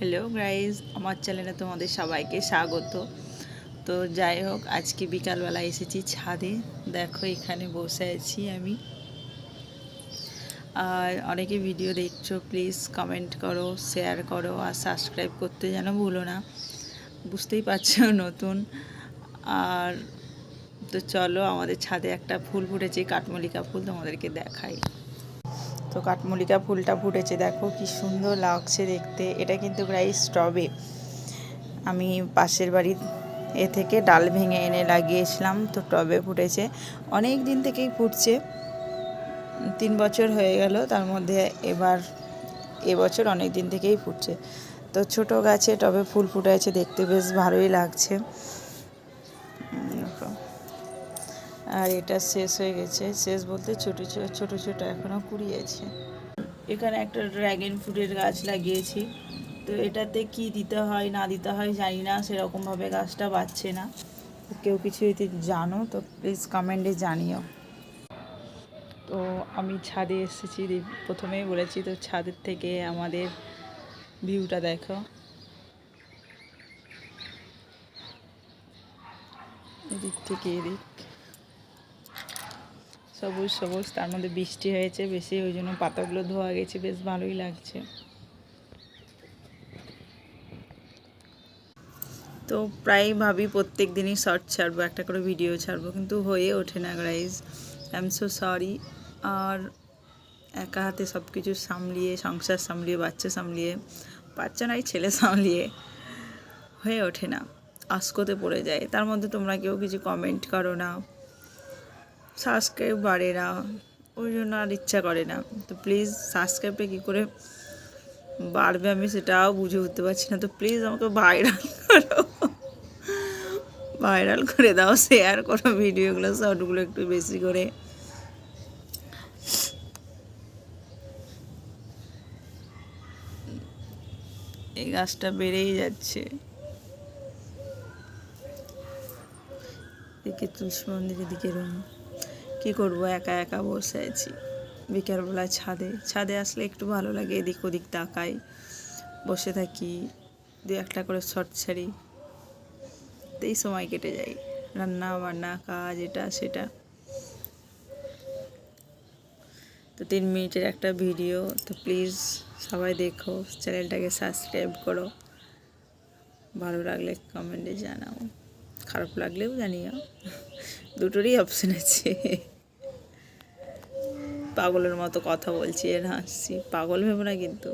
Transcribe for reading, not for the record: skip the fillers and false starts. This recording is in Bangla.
হ্যালো গাইজ, আমার চ্যানেলে তোমাদের সবাইকে স্বাগত। তো যাই হোক, আজকে বিকালবেলা এসেছি ছাদে। দেখো এখানে বসে আছি আমি। আর অনেকে ভিডিও দেখছো, প্লিজ কমেন্ট করো, শেয়ার করো আর সাবস্ক্রাইব করতে যেন ভুলো না। বুঝতেই পারছো নতুন। আর তো চলো, আমাদের ছাদে একটা ফুল ফুটেছে, কাঠমল্লিকা ফুল, তোমাদেরকে দেখাই। তো কাঠমল্লিকা ফুলটা ফুটেছে, দেখো কি সুন্দর লাগছে দেখতে। এটা কিন্তু প্রায় স্টবে আমি পাশের বাড়ির থেকে ডাল ভেঙে এনে লাগিয়েছিলাম, তো টবে ফুটেছে। অনেক দিন থেকেই ফুটছে, 3 বছর হয়ে গেল। তার মধ্যে এবছর অনেক দিন থেকেই ফুটছে। তো ছোট গাছে টবে ফুল ফুটে আছে, দেখতে বেশ ভালোই লাগছে। আর এটা শেষ হয়ে গেছে, শেষ বলতে ছোট ছোট ছোট এখনও কুড়ি আছে। এখানে একটা ড্র্যাগন ফ্রুটের গাছ লাগিয়েছি। তো এটাতে কি দিতে হয় না দিতে হয় জানি না, সেরকমভাবে গাছটা বাড়ছে না। কেউ কিছু যদি জানো তো প্লিজ কমেন্টে জানিও। তো আমি ছাদে এসেছি, প্রথমেই বলেছি, তো ছাদের থেকে আমাদের ভিউটা দেখো। এদিক থেকে এদিক সবুজ সবুজ, তার মধ্যে বৃষ্টি হয়েছে বেশি, ওই জন্য পাতাগুলো ধোয়া গেছে, বেশ ভালোই লাগছে। তো প্রায় ভাবি প্রত্যেক দিনই শর্ট ছাড়বো, একটা করে ভিডিও ছাড়বো, কিন্তু হয়ে ওঠে না guys. I am so sorry. আর একা হাতে সব কিছু সামলিয়ে, সংসার সামলিয়ে, বাচ্চা নয় ছেলে সামলিয়ে হয়ে ওঠে না, আস্কোতে পড়ে যায়। তার মধ্যে তোমরা কেউ কিছু কমেন্ট করো না, সাবস্ক্রাইব বাড়ে না, ওই জন্য আর ইচ্ছা করে না। তো প্লিজ সাবস্ক্রাইবটা কী করে বাড়বে আমি সেটাও বুঝে উঠতে পারছি না। তো প্লিজ আমাকে ভাইরাল করে দাও, শেয়ার করো ভিডিওগুলো, শর্টগুলো একটু বেশি করে। এই গাছটা বেড়েই যাচ্ছে। এদিকে তুলসী মন্দিরের দিকে রুম, কী করবো, একা একা বসে আছি বিকালবেলা ছাদে আসলে একটু ভালো লাগে, এদিক ওদিক তাকাই, বসে থাকি, দু একটা করে শর্ট ছাড়ি, এই সময় কেটে যায়। রান্না বান্না কাজ এটা সেটা। তো 3 মিনিটের একটা ভিডিও, তো প্লিজ সবাই দেখো, চ্যানেলটাকে সাবস্ক্রাইব করো, ভালো লাগলে কমেন্টে জানাও, খারাপ লাগলেও জানিও, দুটোরই অপশান আছে। পাগলের মতো কথা বলছি আর হাসছি, পাগল ভেবো না কিন্তু।